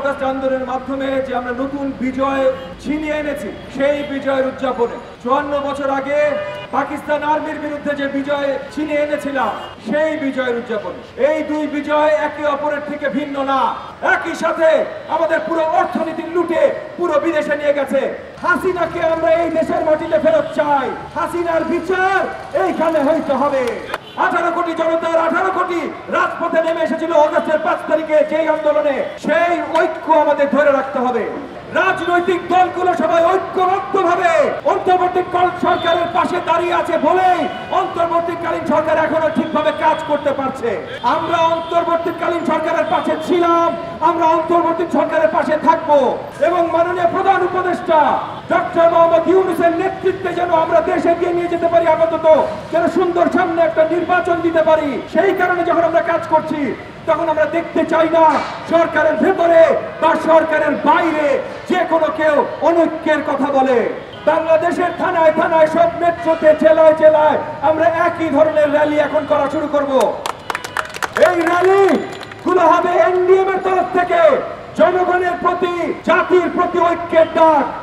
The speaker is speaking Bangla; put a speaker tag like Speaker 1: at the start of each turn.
Speaker 1: আগস্ট আন্দোলনের মাধ্যমে যে আমরা নতুন বিজয় ছিনিয়ে এনেছি, সেই বিজয়ের উদযাপনে 54 বছর আগে পাকিস্তান আর্মির বিরুদ্ধে যে বিজয় ছিনিয়ে এনেছিলাম, সেই বিজয়ের উদযাপন। এই দুই বিজয় একে অপরের থেকে ভিন্ন না। একই সাথে আমাদের পুরো অর্থনীতি লুটে পুরো বিদেশে নিয়ে গেছে। হাসিনাকে আমরা এই দেশের মাটিতে ফেরত চাই। হাসিনার বিচার এইখানে হইতে হবে। 18 কোটি জনতার 18 কোটি রাজপথে নেমে এসেছিল অগস্টের 5 তারিখে যেই আন্দোলনে, সেই ঐক্য আমাদের ধরে রাখতে হবে। রাজনৈতিক দলগুলো সবাই ঐক্যবদ্ধভাবে অন্তর্বর্তীকালীন সরকারের পাশে দাঁড়িয়ে আছে বলেই অন্তর্বর্তীকালীন সরকার এখনো ঠিকভাবে কাজ করতে পারছে। আমরা অন্তর্বর্তীকালীন সরকারের পাশে ছিলাম, আমরা অন্তর্বর্তী সরকারের পাশে থাকবো এবং মাননীয় প্রধান উপদেষ্টা ডক্টর মোহাম্মদ ইউনূসের নেতৃত্বে যেন আমরা দেশ এগিয়ে নিয়ে যেতে পারি, আপাতত যেন সুন্দর সামনে একটা নির্বাচন দিতে পারি। সেই কারণে যখন আমরা কাজ করছি, তখন আমরা দেখতে চাই না সরকারের ভেতরে বা সরকারের বাইরে যে কোনো কেউ অনৈক্যের কথা বলে। বাংলাদেশের থানায় থানায়, সব মেট্রোতে, জেলায় জেলায় আমরা একই ধরনের র্যালি এখন করা শুরু করব। এই র্যালি গুলো হবে এনডিএম এর তরফ থেকে জনগণের প্রতি, জাতির প্রতি ঐক্যের ডাক।